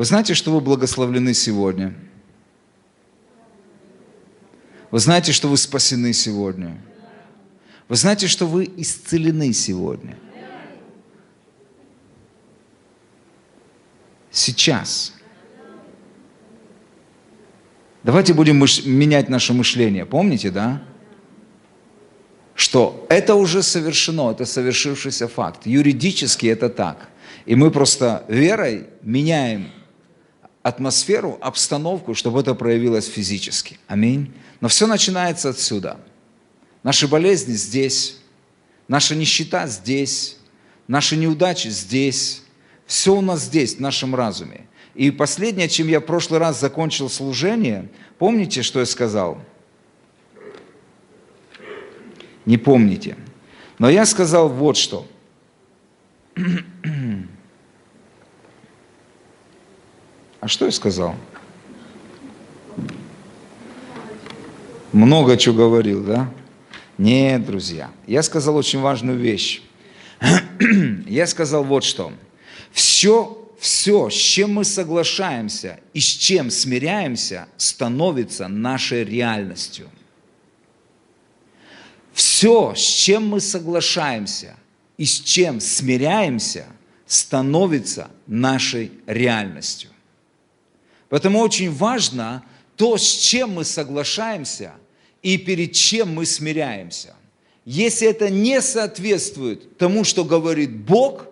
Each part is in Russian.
Вы знаете, что вы благословлены сегодня? Вы знаете, что вы спасены сегодня? Вы знаете, что вы исцелены сегодня? Сейчас. Давайте будем менять наше мышление. Помните, да? Что это уже совершено, это совершившийся факт. Юридически это так. И мы просто верой меняем атмосферу, обстановку, чтобы это проявилось физически. Аминь. Но все начинается отсюда. Наши болезни здесь, наша нищета здесь, наши неудачи здесь. Все у нас здесь, в нашем разуме. И последнее, чем я в прошлый раз закончил служение, помните, что я сказал? Не помните. Но я сказал вот что. А что я сказал? Много чего говорил, да? Нет, друзья. Я сказал очень важную вещь. Я сказал вот что. Все, с чем мы соглашаемся и с чем смиряемся, становится нашей реальностью. Все, с чем мы соглашаемся и с чем смиряемся, становится нашей реальностью. Поэтому очень важно то, с чем мы соглашаемся и перед чем мы смиряемся. Если это не соответствует тому, что говорит Бог,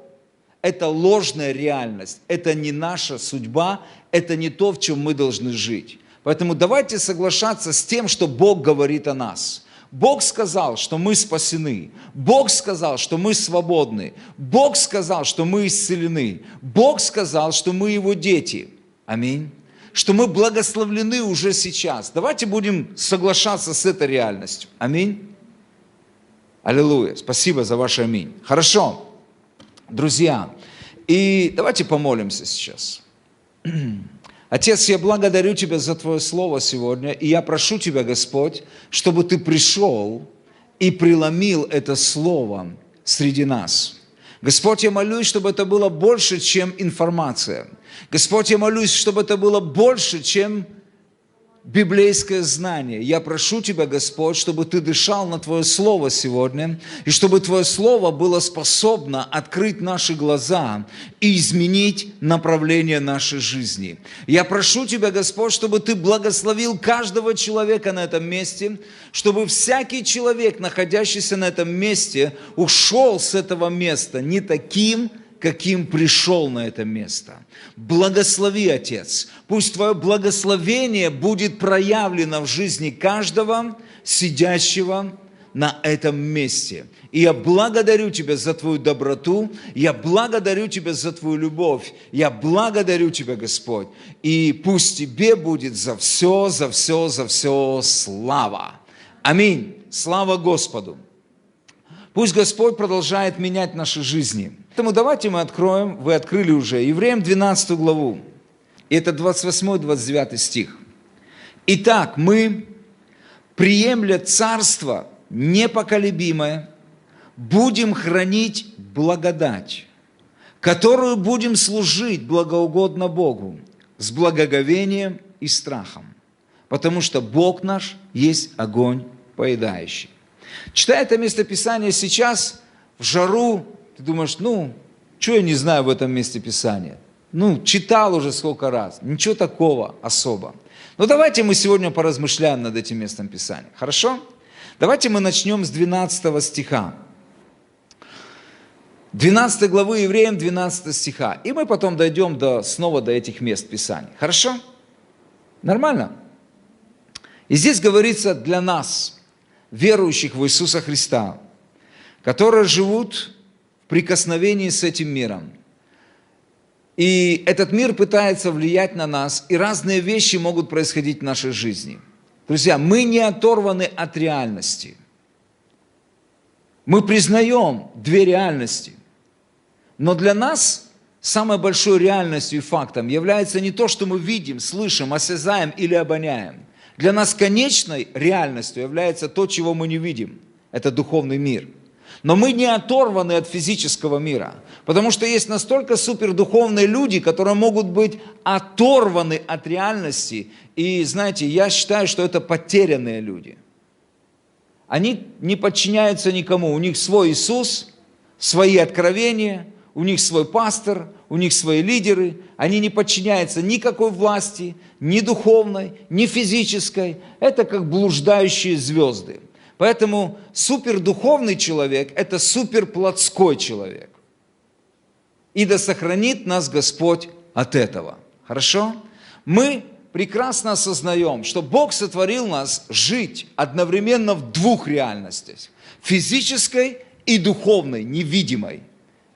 это ложная реальность, это не наша судьба, это не то, в чем мы должны жить. Поэтому давайте соглашаться с тем, что Бог говорит о нас. Бог сказал, что мы спасены. Бог сказал, что мы свободны. Бог сказал, что мы исцелены. Бог сказал, что мы Его дети. Аминь. Что мы благословлены уже сейчас. Давайте будем соглашаться с этой реальностью. Аминь. Аллилуйя. Спасибо за ваше аминь. Хорошо. Друзья, и давайте помолимся сейчас. Отец, я благодарю Тебя за Твое Слово сегодня, и я прошу Тебя, Господь, чтобы Ты пришел и преломил это Слово среди нас. Господь, я молюсь, чтобы это было больше, чем информация. Господь, я молюсь, чтобы это было больше, чем библейское знание. Я прошу Тебя, Господь, чтобы Ты дышал на Твое Слово сегодня, и чтобы Твое Слово было способно открыть наши глаза и изменить направление нашей жизни. Я прошу Тебя, Господь, чтобы Ты благословил каждого человека на этом месте, чтобы всякий человек, находящийся на этом месте, ушел с этого места не таким, каким пришел на это место. Благослови, Отец. Пусть Твое благословение будет проявлено в жизни каждого, сидящего на этом месте. И я благодарю Тебя за Твою доброту, я благодарю Тебя за Твою любовь, я благодарю Тебя, Господь. И пусть Тебе будет за все слава. Аминь. Слава Господу. Пусть Господь продолжает менять наши жизни. Поэтому давайте мы откроем, вы открыли уже, Евреям 12 главу. И это 28-29 стих. Итак, мы, приемля царство непоколебимое, будем хранить благодать, которую будем служить благоугодно Богу, с благоговением и страхом, потому что Бог наш есть огонь поедающий. Читая это местописание сейчас, в жару, ты думаешь, что я не знаю в этом месте Писания? Читал уже сколько раз, ничего такого особо. Но давайте мы сегодня поразмышляем над этим местом Писания, хорошо? Давайте мы начнем с 12 стиха. 12 главы Евреям, 12 стиха. И мы потом дойдем снова до этих мест Писания, хорошо? Нормально? И здесь говорится для нас, верующих в Иисуса Христа, которые живут в прикосновении с этим миром. И этот мир пытается влиять на нас, и разные вещи могут происходить в нашей жизни. Друзья, мы не оторваны от реальности. Мы признаем две реальности. Но для нас самой большой реальностью и фактом является не то, что мы видим, слышим, осязаем или обоняем. Для нас конечной реальностью является то, чего мы не видим. Это духовный мир. Но мы не оторваны от физического мира, потому что есть настолько супердуховные люди, которые могут быть оторваны от реальности. И знаете, я считаю, что это потерянные люди. Они не подчиняются никому, у них свой Иисус, свои откровения, у них свой пастор, у них свои лидеры. Они не подчиняются никакой власти, ни духовной, ни физической. Это как блуждающие звезды. Поэтому супердуховный человек – это суперплотской человек. И да сохранит нас Господь от этого. Хорошо? Мы прекрасно осознаем, что Бог сотворил нас жить одновременно в двух реальностях. Физической и духовной, невидимой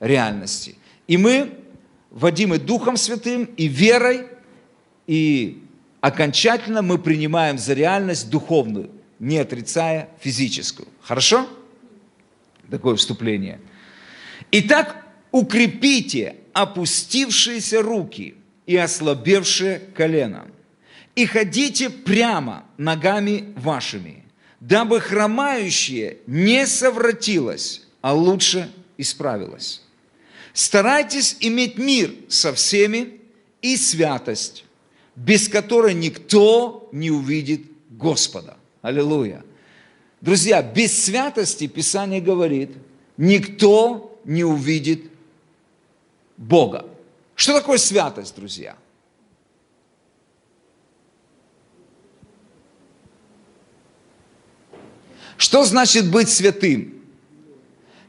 реальности. И мы, водимы Духом Святым и верой, и окончательно мы принимаем за реальность духовную, не отрицая физическую. Хорошо? Такое вступление. Итак, укрепите опустившиеся руки и ослабевшие колено, и ходите прямо ногами вашими, дабы хромающее не совратилось, а лучше исправилось. Старайтесь иметь мир со всеми и святость, без которой никто не увидит Господа. Аллилуйя. Друзья, без святости, Писание говорит, никто не увидит Бога. Что такое святость, друзья? Что значит быть святым?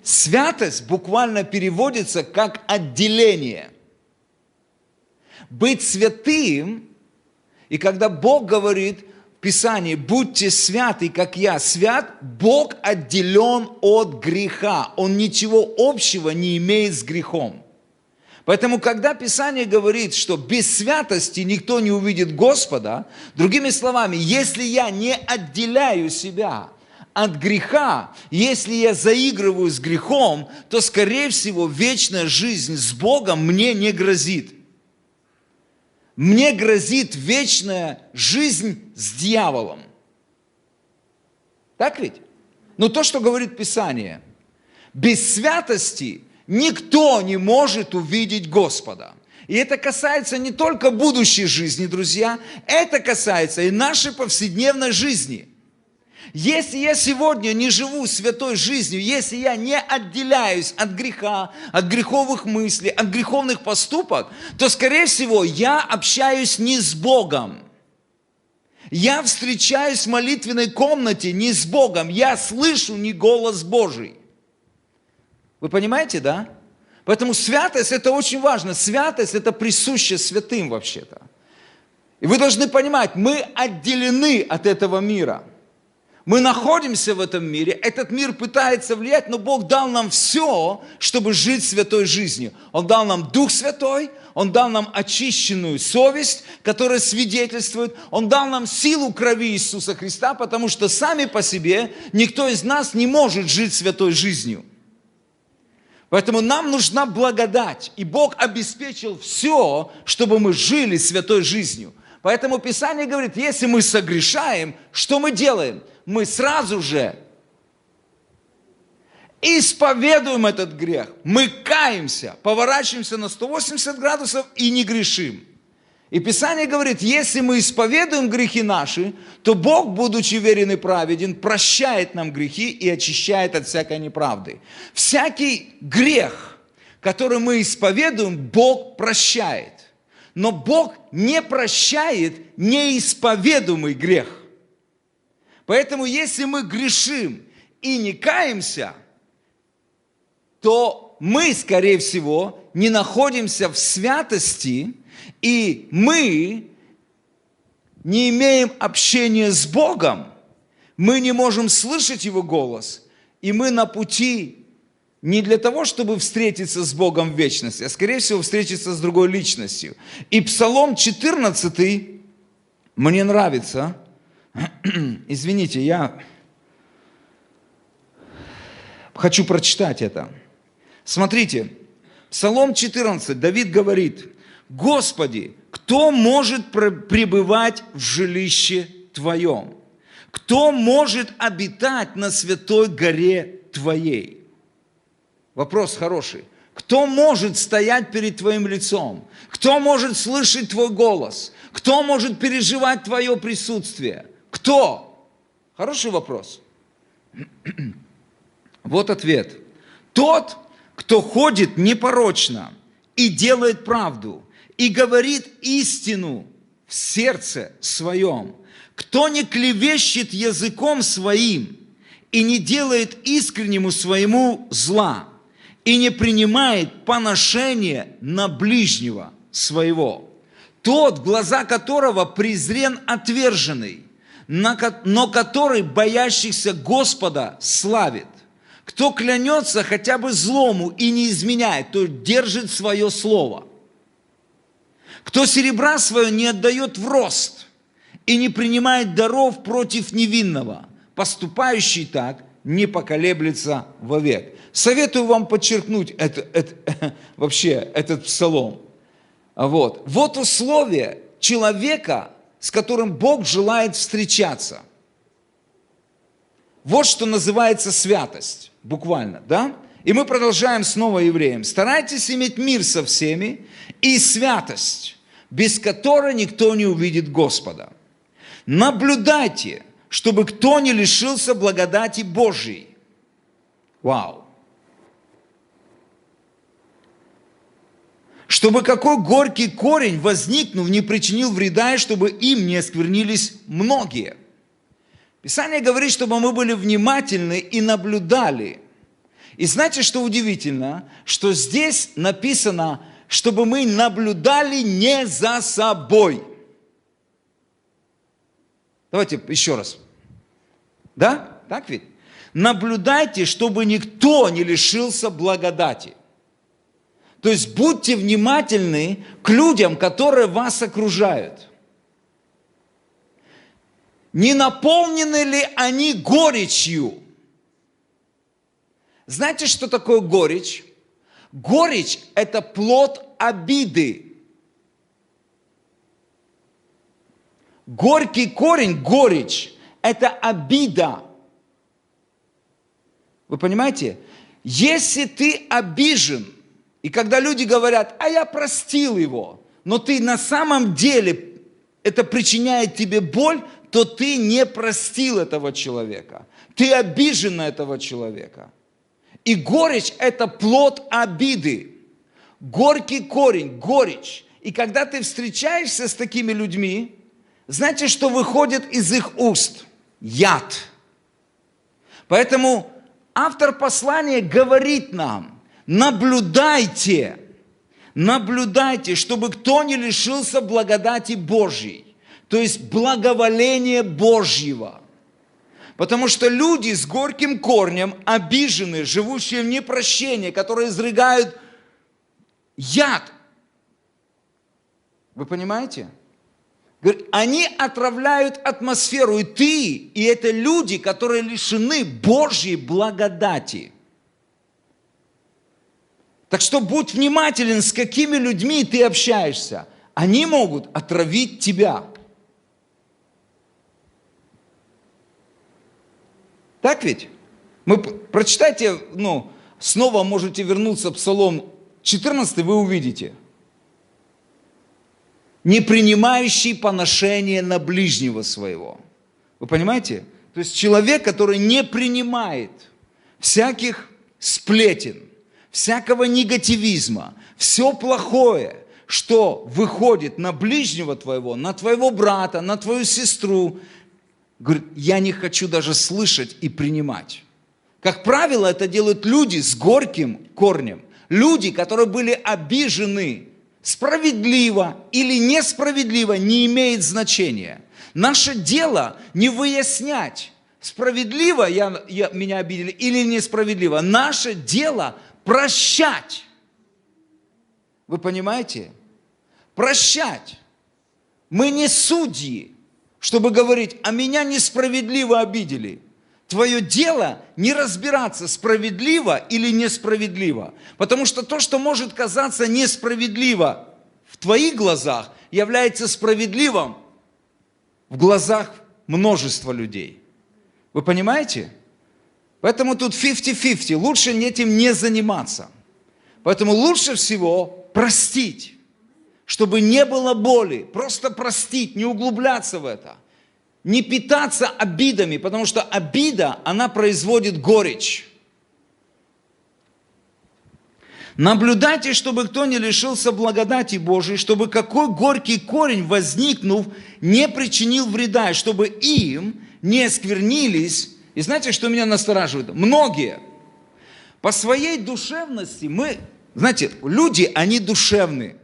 Святость буквально переводится как отделение. Быть святым, и когда Бог говорит в Писании, будьте святы, как я свят, Бог отделен от греха. Он ничего общего не имеет с грехом. Поэтому, когда Писание говорит, что без святости никто не увидит Господа, другими словами, если я не отделяю себя от греха, если я заигрываю с грехом, то, скорее всего, вечная жизнь с Богом мне не грозит. Мне грозит вечная жизнь с дьяволом. Так ведь? Но то, что говорит Писание, без святости никто не может увидеть Господа. И это касается не только будущей жизни, друзья, это касается и нашей повседневной жизни. Если я сегодня не живу святой жизнью, если я не отделяюсь от греха, от греховых мыслей, от греховных поступок, то, скорее всего, я общаюсь не с Богом. Я встречаюсь в молитвенной комнате не с Богом, я слышу не голос Божий. Вы понимаете, да? Поэтому святость – это очень важно. Святость – это присуще святым вообще-то. И вы должны понимать, мы отделены от этого мира. Мы находимся в этом мире, этот мир пытается влиять, но Бог дал нам все, чтобы жить святой жизнью. Он дал нам Дух Святой, Он дал нам очищенную совесть, которая свидетельствует. Он дал нам силу крови Иисуса Христа, потому что сами по себе никто из нас не может жить святой жизнью. Поэтому нам нужна благодать, и Бог обеспечил все, чтобы мы жили святой жизнью. Поэтому Писание говорит, если мы согрешаем, что мы делаем? Мы сразу же исповедуем этот грех, мы каемся, поворачиваемся на 180 градусов и не грешим. И Писание говорит, если мы исповедуем грехи наши, то Бог, будучи верен и праведен, прощает нам грехи и очищает от всякой неправды. Всякий грех, который мы исповедуем, Бог прощает. Но Бог не прощает неисповедуемый грех. Поэтому, если мы грешим и не каемся, то мы, скорее всего, не находимся в святости, и мы не имеем общения с Богом, мы не можем слышать Его голос, и мы на пути не для того, чтобы встретиться с Богом в вечности, а, скорее всего, встретиться с другой личностью. И Псалом 14 мне нравится. Извините, я хочу прочитать это. Смотрите, Псалом 14, Давид говорит, «Господи, кто может пребывать в жилище Твоем? Кто может обитать на святой горе Твоей?» Вопрос хороший. Кто может стоять перед твоим лицом? Кто может слышать твой голос? Кто может переживать твое присутствие? Кто? Хороший вопрос. Вот ответ. Тот, кто ходит непорочно и делает правду, и говорит истину в сердце своем, кто не клевещет языком своим и не делает искреннему своему зла, и не принимает поношение на ближнего своего, тот, глаза которого презрен отверженный, но который боящихся Господа славит. Кто клянется хотя бы злому и не изменяет, то держит свое слово. Кто серебра свое не отдает в рост и не принимает даров против невинного, поступающий так не поколеблется вовек. Советую вам подчеркнуть вообще этот псалом. Вот условие человека, с которым Бог желает встречаться. Вот что называется святость, буквально, да? И мы продолжаем снова Евреям. Старайтесь иметь мир со всеми и святость, без которой никто не увидит Господа. Наблюдайте, чтобы кто не лишился благодати Божией. Вау! Чтобы какой горький корень, возникнув, не причинил вреда, и чтобы им не осквернились многие. Писание говорит, чтобы мы были внимательны и наблюдали. И знаете, что удивительно? Что здесь написано, чтобы мы наблюдали не за собой. Давайте еще раз. Да? Так ведь? Наблюдайте, чтобы никто не лишился благодати. То есть будьте внимательны к людям, которые вас окружают. Не наполнены ли они горечью? Знаете, что такое горечь? Горечь – это плод обиды. Горький корень, горечь – это обида. Вы понимаете? Если ты обижен, и когда люди говорят, а я простил его, но ты на самом деле, это причиняет тебе боль, то ты не простил этого человека. Ты обижен на этого человека. И горечь – это плод обиды. Горький корень, горечь. И когда ты встречаешься с такими людьми, знаете, что выходит из их уст? Яд. Поэтому автор послания говорит нам, наблюдайте, чтобы кто не лишился благодати Божьей, то есть благоволения Божьего. Потому что люди с горьким корнем, обиженные, живущие в непрощении, которые изрыгают яд. Вы понимаете? Они отравляют атмосферу, и это люди, которые лишены Божьей благодати. Так что будь внимателен, с какими людьми ты общаешься. Они могут отравить тебя. Так ведь? Прочитайте, снова можете вернуться в Псалом 14, вы увидите. Не принимающий поношение на ближнего своего. Вы понимаете? То есть человек, который не принимает всяких сплетен, всякого негативизма, все плохое, что выходит на ближнего твоего, на твоего брата, на твою сестру, говорит, я не хочу даже слышать и принимать. Как правило, это делают люди с горьким корнем. Люди, которые были обижены, справедливо или несправедливо, не имеет значения. Наше дело не выяснять, справедливо меня обидели или несправедливо. Наше дело прощать. Вы понимаете? Прощать. Мы не судьи, чтобы говорить, а меня несправедливо обидели. Твое дело не разбираться, справедливо или несправедливо. Потому что то, что может казаться несправедливо в твоих глазах, является справедливым в глазах множества людей. Вы понимаете? Поэтому тут 50-50. Лучше этим не заниматься. Поэтому лучше всего простить, чтобы не было боли. Просто простить, не углубляться в это. Не питаться обидами, потому что обида, она производит горечь. Наблюдайте, чтобы кто не лишился благодати Божией, чтобы какой горький корень, возникнув, не причинил вреда, и чтобы им не осквернились. И знаете, что меня настораживает? Многие по своей душевности, знаете, люди, они душевные.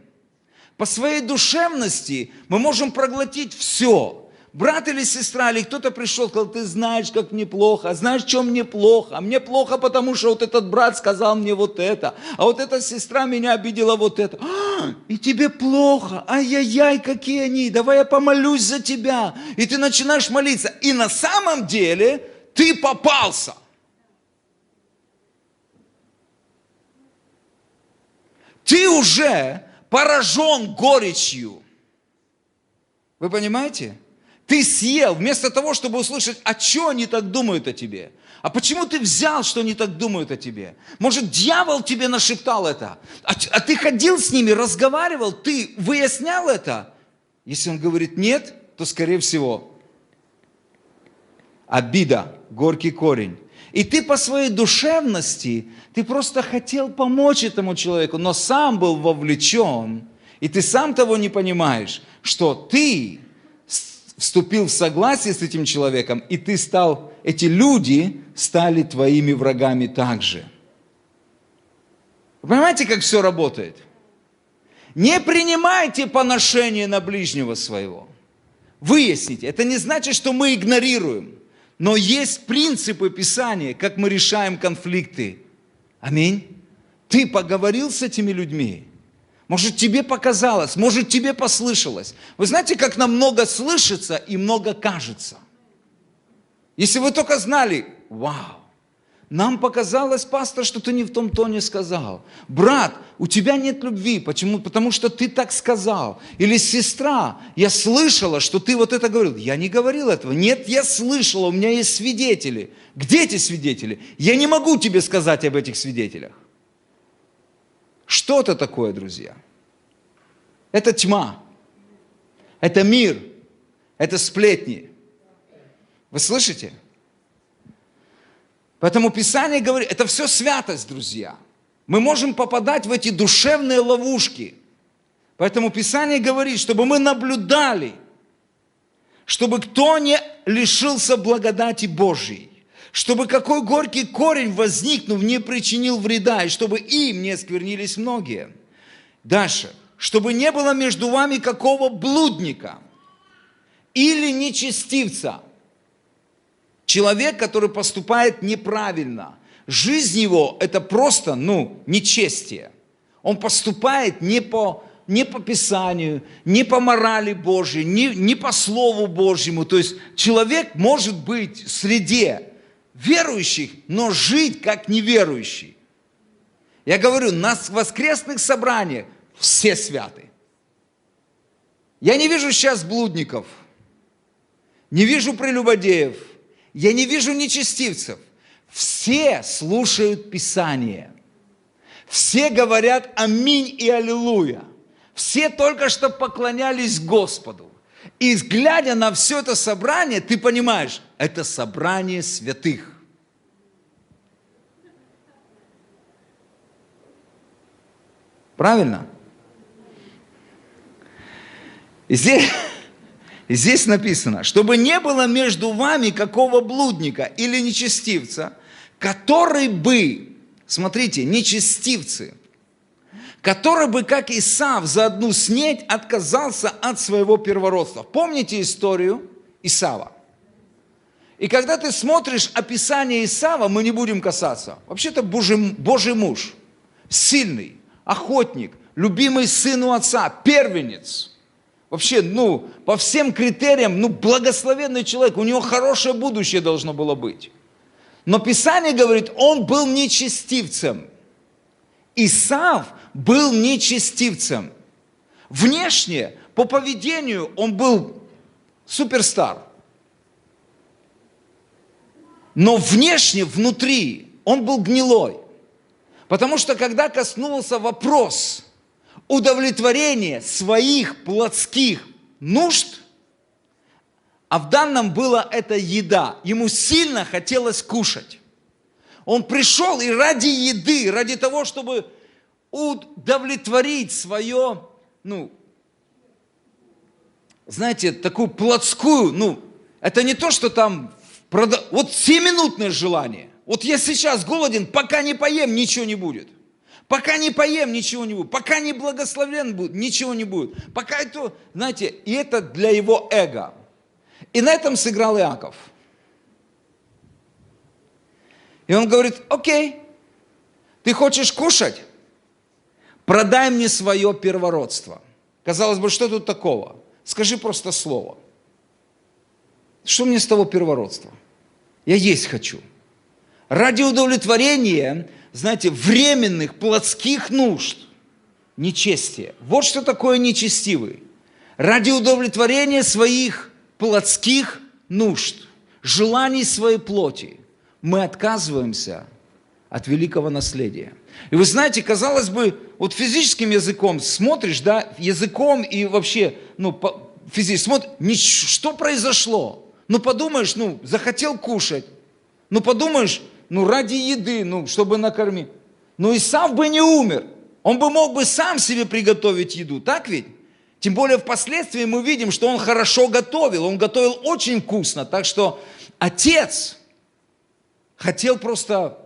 По своей душевности мы можем проглотить все. Брат или сестра, или кто-то пришел, сказал, ты знаешь, как мне плохо, а знаешь, что мне плохо? А мне плохо, потому что вот этот брат сказал мне вот это, а вот эта сестра меня обидела вот это. И тебе плохо, ай-яй-яй, какие они, давай я помолюсь за тебя. И ты начинаешь молиться, и на самом деле ты попался. Ты уже поражен горечью. Вы понимаете? Ты съел, вместо того, чтобы услышать, а что они так думают о тебе? А почему ты взял, что они так думают о тебе? Может, дьявол тебе нашептал это? А ты ходил с ними, разговаривал, ты выяснял это? Если он говорит нет, то, скорее всего, обида, горький корень. И ты по своей душевности, ты просто хотел помочь этому человеку, но сам был вовлечен, и ты сам того не понимаешь, что ты вступил в согласие с этим человеком, и эти люди стали твоими врагами также. Вы понимаете, как все работает? Не принимайте поношение на ближнего своего. Выясните. Это не значит, что мы игнорируем. Но есть принципы Писания, как мы решаем конфликты. Аминь. Ты поговорил с этими людьми. Может, тебе показалось, может, тебе послышалось. Вы знаете, как нам много слышится и много кажется. Если вы только знали, вау, нам показалось, пастор, что ты не в том тоне сказал. Брат, у тебя нет любви. Почему? Потому что ты так сказал. Или сестра, я слышала, что ты вот это говорил. Я не говорил этого. Нет, я слышала, у меня есть свидетели. Где эти свидетели? Я не могу тебе сказать об этих свидетелях. Что это такое, друзья? Это тьма. Это мир. Это сплетни. Вы слышите? Поэтому Писание говорит, это все святость, друзья. Мы можем попадать в эти душевные ловушки. Поэтому Писание говорит, чтобы мы наблюдали, чтобы кто не лишился благодати Божьей, чтобы какой горький корень, возникнув, не причинил вреда, и чтобы им не осквернились многие. Дальше. Чтобы не было между вами какого блудника или нечестивца. Человек, который поступает неправильно. Жизнь его – это просто, нечестие. Он поступает не по Писанию, не по морали Божьей, не по Слову Божьему. То есть человек может быть в среде верующих, но жить как неверующий. Я говорю, на воскресных собраниях все святы. Я не вижу сейчас блудников, не вижу прелюбодеев, я не вижу нечестивцев. Все слушают Писание. Все говорят аминь и аллилуйя. Все только что поклонялись Господу. И глядя на все это собрание, ты понимаешь, это собрание святых. Правильно? И здесь написано, чтобы не было между вами какого блудника или нечестивца, который бы, смотрите, нечестивцы, который бы, как Исав, за одну снеть отказался от своего первородства. Помните историю Исава? И когда ты смотришь описание Исава, мы не будем касаться. Вообще-то Божий муж, сильный, охотник, любимый сыну отца, первенец. Вообще, по всем критериям, благословенный человек, у него хорошее будущее должно было быть. Но Писание говорит, он был нечестивцем. Исав был нечестивцем. Внешне, по поведению, он был суперстар. Но внешне, внутри, он был гнилой. Потому что когда коснулся вопрос удовлетворения своих плотских нужд, а в данном была это еда, ему сильно хотелось кушать. Он пришел и ради еды, ради того, чтобы удовлетворить свое, знаете, такую плотскую, это не то, что там, вот 7-минутное желание. Вот я сейчас голоден, пока не поем, ничего не будет. Пока не поем, ничего не будет. Пока не благословен будет, ничего не будет. Пока это, знаете, и это для его эго. И на этом сыграл Иаков. И он говорит: окей, ты хочешь кушать? Продай мне свое первородство. Казалось бы, что тут такого? Скажи просто слово. Что мне с того первородства? Я есть хочу. Ради удовлетворения, знаете, временных плотских нужд, нечестие. Вот что такое нечестивый. Ради удовлетворения своих плотских нужд, желаний своей плоти, мы отказываемся от великого наследия. И вы знаете, казалось бы, вот физическим языком смотришь, да, языком и вообще, физически смотришь, что произошло? Подумаешь, захотел кушать, подумаешь, ради еды, чтобы накормить. Исав бы не умер, он бы мог бы сам себе приготовить еду, так ведь? Тем более впоследствии мы видим, что он хорошо готовил, он готовил очень вкусно, так что отец хотел просто...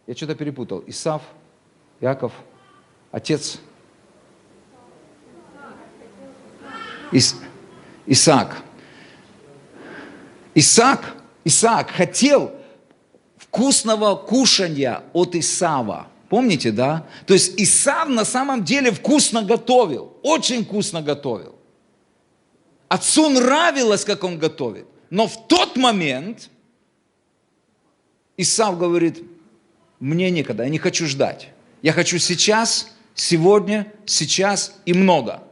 Я что-то перепутал. Исав, Иаков, отец. Исаак. Исаак хотел вкусного кушания от Исава. Помните, да? То есть Исав на самом деле вкусно готовил, очень вкусно готовил. Отцу нравилось, как он готовит. Но в тот момент Исав говорит: мне некогда, я не хочу ждать. Я хочу сейчас, сегодня, сейчас и много.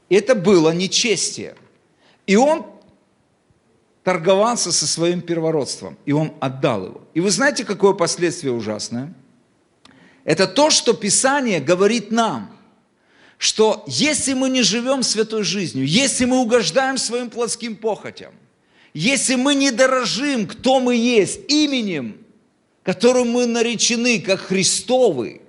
Это было нечестие. И он торговался со своим первородством, и он отдал его. И вы знаете, какое последствие ужасное? Это то, что Писание говорит нам, что если мы не живем святой жизнью, если мы угождаем своим плотским похотям, если мы не дорожим, кто мы есть, именем, которым мы наречены, как Христовы,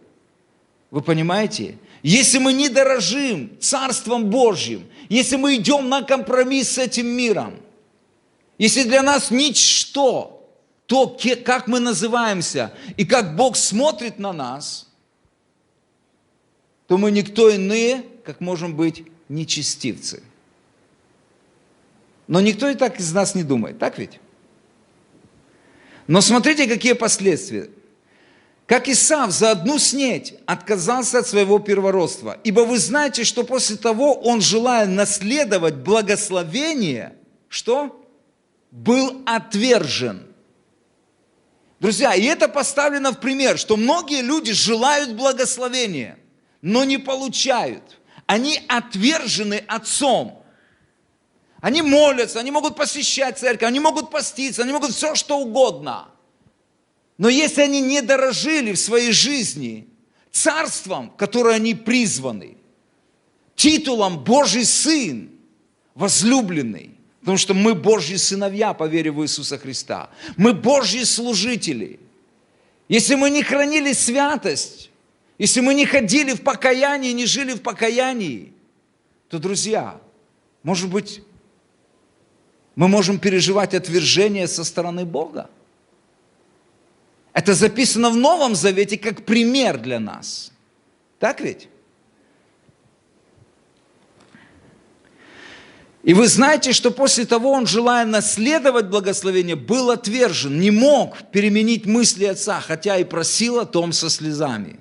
вы понимаете? Если мы не дорожим Царством Божьим, если мы идем на компромисс с этим миром, если для нас ничто, то, как мы называемся и как Бог смотрит на нас, то мы никто иные, как можем быть нечестивцы. Но никто и так из нас не думает, так ведь? Но смотрите, какие последствия. Как Исав за одну снеть отказался от своего первородства. Ибо вы знаете, что после того он, желая наследовать благословение, что? Был отвержен. Друзья, и это поставлено в пример, что многие люди желают благословения, но не получают. Они отвержены Отцом. Они молятся, они могут посещать церковь, они могут поститься, они могут все, что угодно. Но если они не дорожили в своей жизни царством, которое они призваны, титулом Божий Сын, возлюбленный, потому что мы Божьи сыновья по вере в Иисуса Христа, мы Божьи служители. Если мы не хранили святость, если мы не ходили в покаянии, не жили в покаянии, то, друзья, может быть, мы можем переживать отвержение со стороны Бога. Это записано в Новом Завете как пример для нас. Так ведь? И вы знаете, что после того он, желая наследовать благословение, был отвержен, не мог переменить мысли отца, хотя и просил о том со слезами.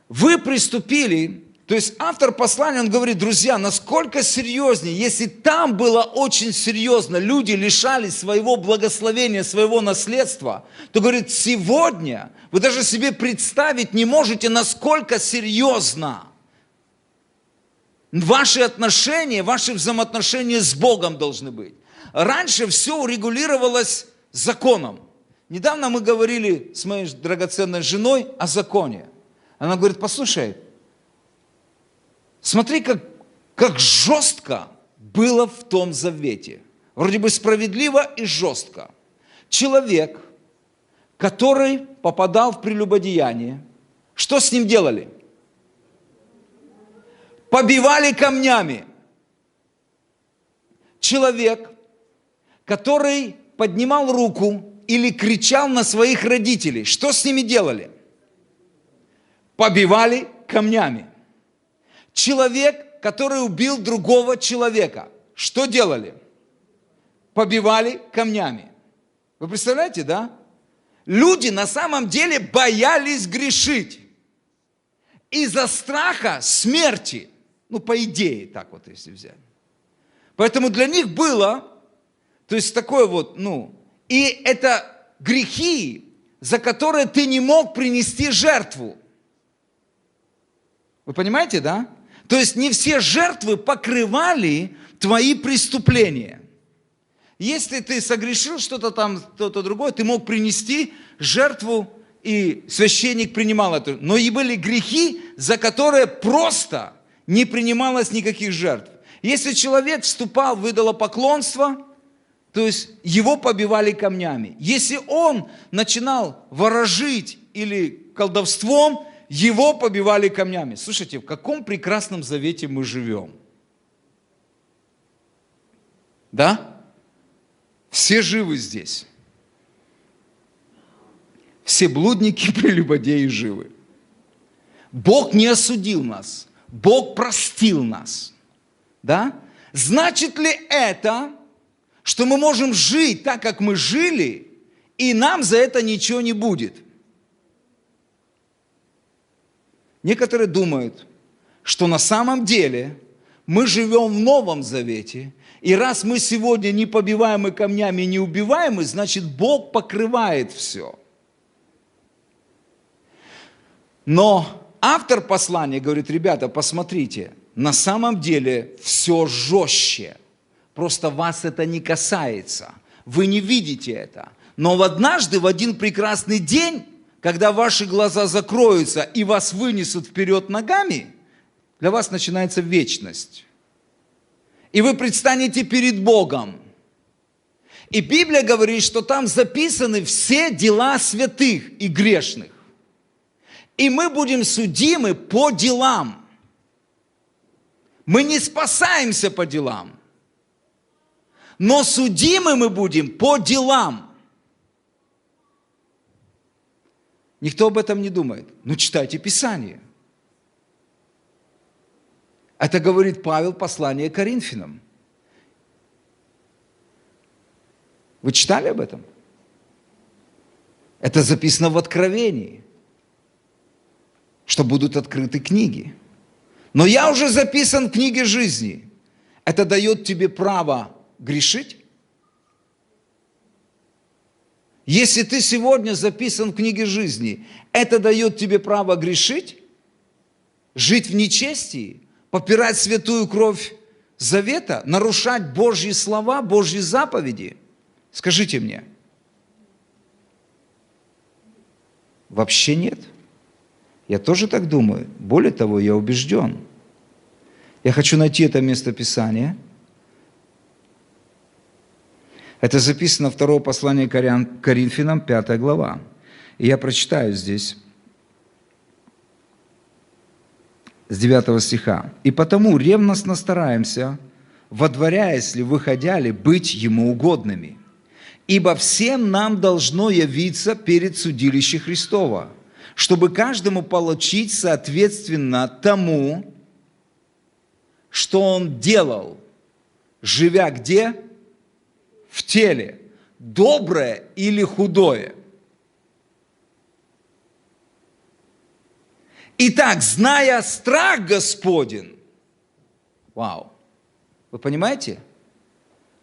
Вы приступили, то есть автор послания, он говорит: друзья, насколько серьезнее, если там было очень серьезно, люди лишались своего благословения, своего наследства, то, говорит, сегодня вы даже себе представить не можете, насколько серьезно ваши отношения, ваши взаимоотношения с Богом должны быть. Раньше все урегулировалось законом. Недавно мы говорили с моей драгоценной женой о законе. Она говорит: послушай, смотри, как жестко было в том завете. Вроде бы справедливо и жестко. Человек, который попадал в прелюбодеяние, что с ним делали? Побивали камнями. Человек, который поднимал руку или кричал на своих родителей, что с ними делали? Побивали камнями. Человек, который убил другого человека, что делали? Побивали камнями. Вы представляете, да? Люди на самом деле боялись грешить из-за страха смерти. Ну, по идее, так вот, если взять. Поэтому для них было, то есть такое вот, и это грехи, за которые ты не мог принести жертву. Вы понимаете, да? То есть не все жертвы покрывали твои преступления. Если ты согрешил что-то там, что-то другое, ты мог принести жертву, и священник принимал это. Но и были грехи, за которые просто не принималось никаких жертв. Если человек вступал в идолопоклонство, то есть его побивали камнями. Если он начинал ворожить или колдовством, его побивали камнями. Слушайте, в каком прекрасном завете мы живем? Да? Все живы здесь. Все блудники, прелюбодеи живы. Бог не осудил нас. Бог простил нас. Да? Значит ли это, что мы можем жить так, как мы жили, и нам за это ничего не будет? Некоторые думают, что на самом деле мы живем в Новом Завете, и раз мы сегодня не побиваемы камнями, не убиваемы, значит, Бог покрывает все. Но автор послания говорит: ребята, посмотрите, на самом деле все жестче. Просто вас это не касается. Вы не видите это. Но однажды, в один прекрасный день, когда ваши глаза закроются и вас вынесут вперед ногами, для вас начинается вечность. И вы предстанете перед Богом. И Библия говорит, что там записаны все дела святых и грешных. И мы будем судимы по делам. Мы не спасаемся по делам. Но судимы мы будем по делам. Никто об этом не думает. Ну, читайте Писание. Это говорит Павел, послание к Коринфянам. Вы читали об этом? Это записано в Откровении, что будут открыты книги. Но я уже записан в книге жизни. Это дает тебе право грешить? Если ты сегодня записан в книге жизни, это дает тебе право грешить, жить в нечестии, попирать святую кровь завета, нарушать Божьи слова, Божьи заповеди? Скажите мне. Вообще нет. Я тоже так думаю. Более того, я убежден. Я хочу найти это место Писания. Это записано во второе послание к Коринфянам, 5 глава. И я прочитаю здесь, с 9 стиха. «И потому ревностно стараемся, водворяясь ли, выходя ли, быть Ему угодными. Ибо всем нам должно явиться перед судилище Христова, чтобы каждому получить соответственно тому, что он делал, живя где? В теле, доброе или худое. Итак, зная страх Господень, вау, вы понимаете?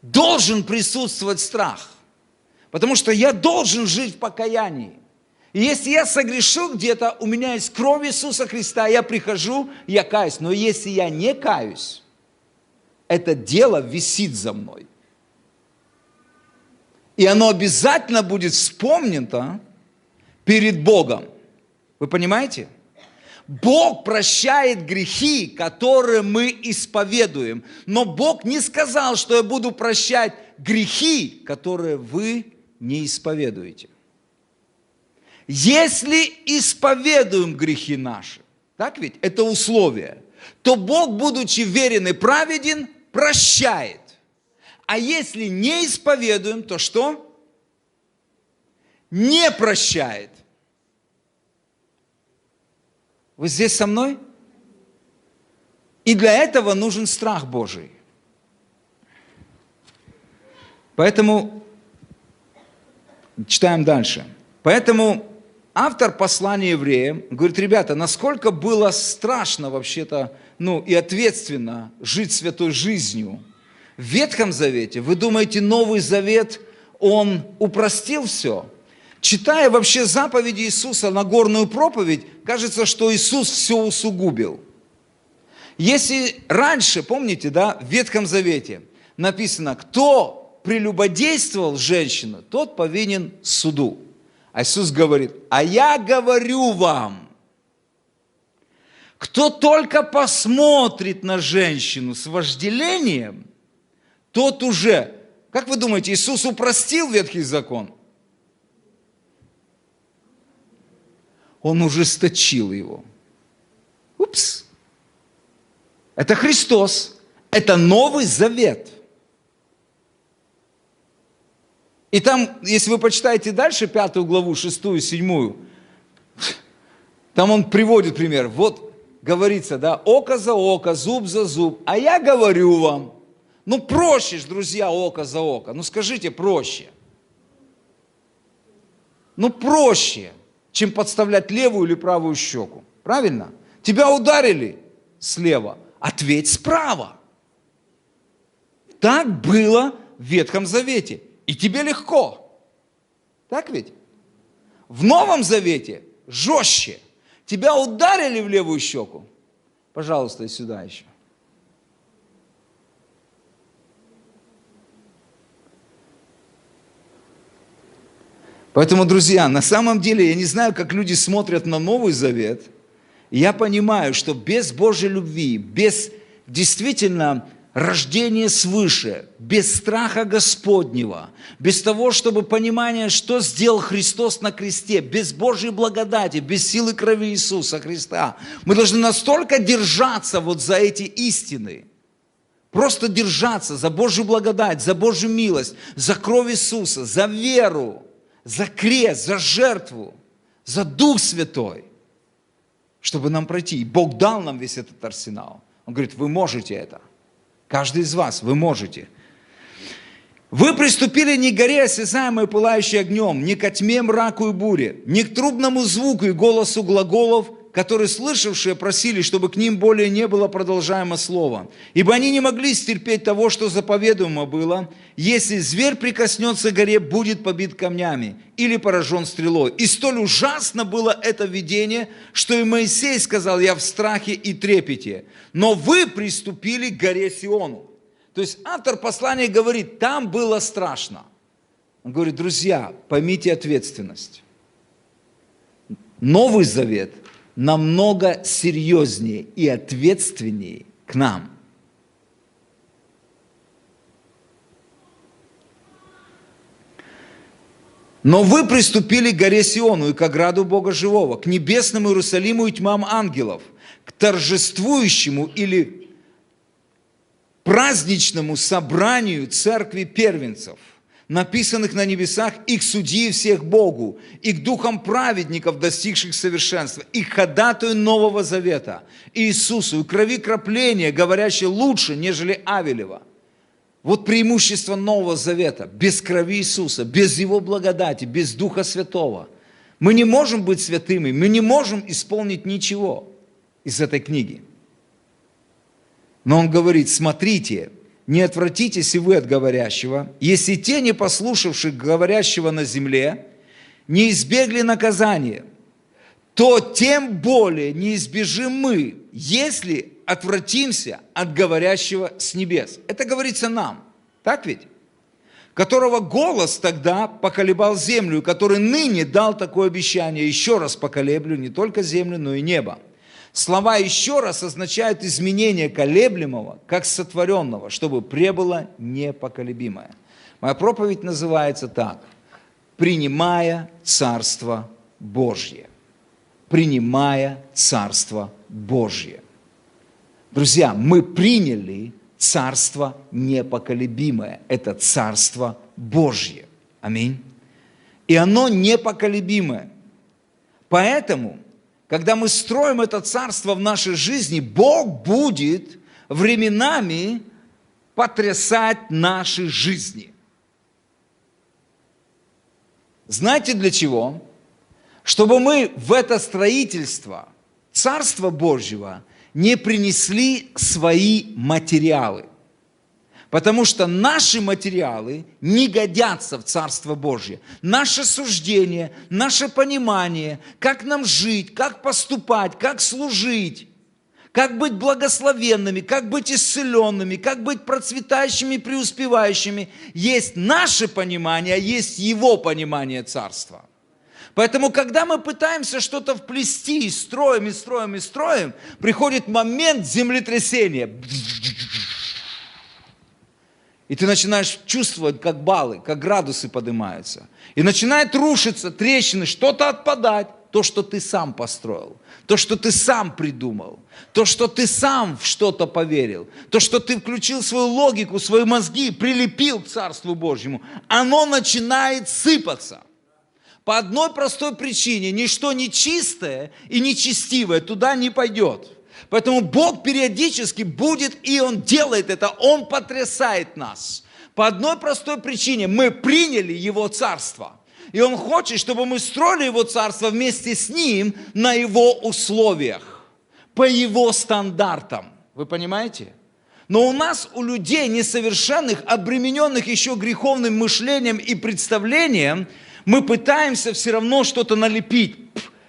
Должен присутствовать страх, потому что я должен жить в покаянии. И если я согрешил где-то, у меня есть кровь Иисуса Христа, я прихожу, я каюсь. Но если я не каюсь, это дело висит за мной. И оно обязательно будет вспомнено перед Богом. Вы понимаете? Бог прощает грехи, которые мы исповедуем. Но Бог не сказал, что я буду прощать грехи, которые вы не исповедуете. Если исповедуем грехи наши, так ведь, это условие, то Бог, будучи верен и праведен, прощает. А если не исповедуем, то что? Не прощает. Вы здесь со мной? И для этого нужен страх Божий. Поэтому, читаем дальше. Поэтому автор послания евреям говорит, ребята, насколько было страшно вообще-то, и ответственно жить святой жизнью в Ветхом Завете. Вы думаете, Новый Завет, он упростил все? Читая вообще заповеди Иисуса, Нагорную проповедь, кажется, что Иисус все усугубил. Если раньше, помните, в Ветхом Завете написано, кто прелюбодействовал женщину, тот повинен суду. А Иисус говорит, а я говорю вам, кто только посмотрит на женщину с вожделением, тот уже, как вы думаете, Иисус упростил Ветхий Закон? Он ужесточил его. Упс. Это Христос. Это Новый Завет. И там, если вы почитаете дальше 5 главу, 6, 7, там он приводит пример. Вот говорится, око за око, зуб за зуб. А я говорю вам, проще ж, друзья, око за око. Скажите, проще. Проще, чем подставлять левую или правую щеку. Правильно? Тебя ударили слева, ответь справа. Так было в Ветхом Завете. И тебе легко. Так ведь? В Новом Завете жестче. Тебя ударили в левую щеку. Пожалуйста, и сюда еще. Поэтому, друзья, на самом деле, я не знаю, как люди смотрят на Новый Завет. Я понимаю, что без Божьей любви, без действительно рождения свыше, без страха Господнего, без того, чтобы понимание, что сделал Христос на кресте, без Божьей благодати, без силы крови Иисуса Христа, мы должны настолько держаться за эти истины, просто держаться за Божью благодать, за Божью милость, за кровь Иисуса, за веру, за крест, за жертву, за Дух Святой, чтобы нам пройти. И Бог дал нам весь этот арсенал. Он говорит, вы можете это. Каждый из вас, вы можете. Вы приступили не к горе, осязаемой пылающей огнем, не ко тьме, мраку и буре, не к трубному звуку и голосу глаголов, которые слышавшие просили, чтобы к ним более не было продолжаемо слово. Ибо они не могли стерпеть того, что заповедуемо было. Если зверь прикоснется к горе, будет побит камнями или поражен стрелой. И столь ужасно было это видение, что и Моисей сказал, я в страхе и трепете. Но вы приступили к горе Сиону. То есть автор послания говорит, там было страшно. Он говорит, друзья, поймите ответственность. Новый Завет намного серьезнее и ответственнее к нам. Но вы приступили к горе Сиону и к ограду Бога Живого, к небесному Иерусалиму и тьмам ангелов, к торжествующему или праздничному собранию церкви первенцев, написанных на небесах, и к судьи всех Богу, и к духам праведников, достигших совершенства, и к ходатаю Нового Завета, Иисусу, и крови кропления, говорящей лучше, нежели Авелева. Вот преимущество Нового Завета. Без крови Иисуса, без Его благодати, без Духа Святого. Мы не можем быть святыми, мы не можем исполнить ничего из этой книги. Но он говорит, смотрите, не отвратитесь и вы от говорящего, если те, не послушавших говорящего на земле, не избегли наказания, то тем более не избежим мы, если отвратимся от говорящего с небес. Это говорится нам, так ведь? Которого голос тогда поколебал землю, который ныне дал такое обещание: еще раз поколеблю не только землю, но и небо. Слова «еще раз» означают изменение колеблемого, как сотворенного, чтобы пребыло непоколебимое. Моя проповедь называется так: «Принимая Царство Божье». Принимая Царство Божье. Друзья, мы приняли Царство непоколебимое. Это Царство Божье. Аминь. И оно непоколебимое. Поэтому, когда мы строим это Царство в нашей жизни, Бог будет временами потрясать наши жизни. Знаете для чего? Чтобы мы в это строительство Царства Божьего не принесли свои материалы. Потому что наши материалы не годятся в Царство Божье. Наше суждение, наше понимание, как нам жить, как поступать, как служить, как быть благословенными, как быть исцеленными, как быть процветающими, преуспевающими, есть наше понимание, а есть Его понимание Царства. Поэтому, когда мы пытаемся что-то вплести, и строим, приходит момент землетрясения. И ты начинаешь чувствовать, как баллы, как градусы поднимаются. И начинает рушиться трещины, что-то отпадать. То, что ты сам построил, то, что ты сам придумал, то, что ты сам в что-то поверил, то, что ты включил свою логику, свои мозги, прилепил к Царству Божьему, оно начинает сыпаться. По одной простой причине: ничто нечистое и нечестивое туда не пойдет. Поэтому Бог периодически будет, и Он делает это, Он потрясает нас. По одной простой причине: мы приняли Его Царство. И Он хочет, чтобы мы строили Его Царство вместе с Ним на Его условиях, по Его стандартам. Вы понимаете? Но у нас, у людей несовершенных, обремененных еще греховным мышлением и представлением, мы пытаемся все равно что-то налепить,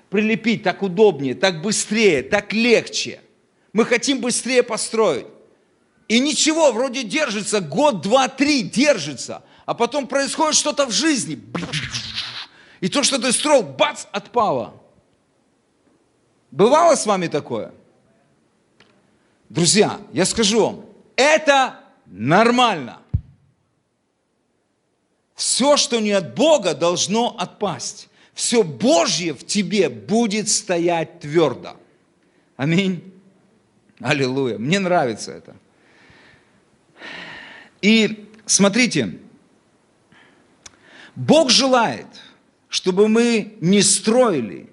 прилепить, так удобнее, так быстрее, так легче. Мы хотим быстрее построить. И ничего, вроде держится, год, два, три держится, а потом происходит что-то в жизни. И то, что ты строил, бац, отпало. Бывало с вами такое? Друзья, я скажу вам, это нормально. Все, что не от Бога, должно отпасть. Все Божье в тебе будет стоять твердо. Аминь. Аллилуйя. Мне нравится это. И смотрите, Бог желает, чтобы мы не строили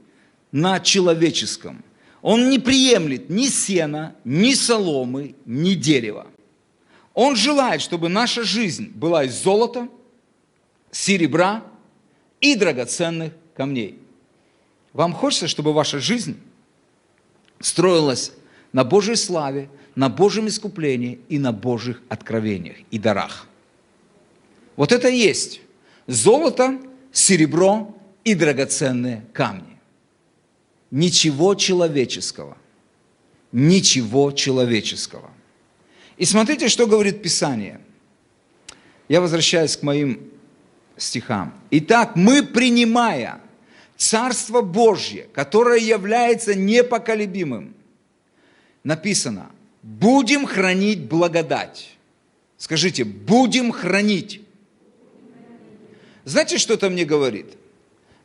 на человеческом. Он не приемлет ни сена, ни соломы, ни дерева. Он желает, чтобы наша жизнь была из золота, серебра и драгоценных камней. Вам хочется, чтобы ваша жизнь строилась на Божьей славе, на Божьем искуплении и на Божьих откровениях и дарах. Вот это и есть золото, серебро и драгоценные камни. Ничего человеческого. Ничего человеческого. И смотрите, что говорит Писание. Я возвращаюсь к моим стихам. Итак, мы, принимая Царство Божье, которое является непоколебимым, написано: будем хранить благодать. Скажите, будем хранить. Знаете, что это мне говорит?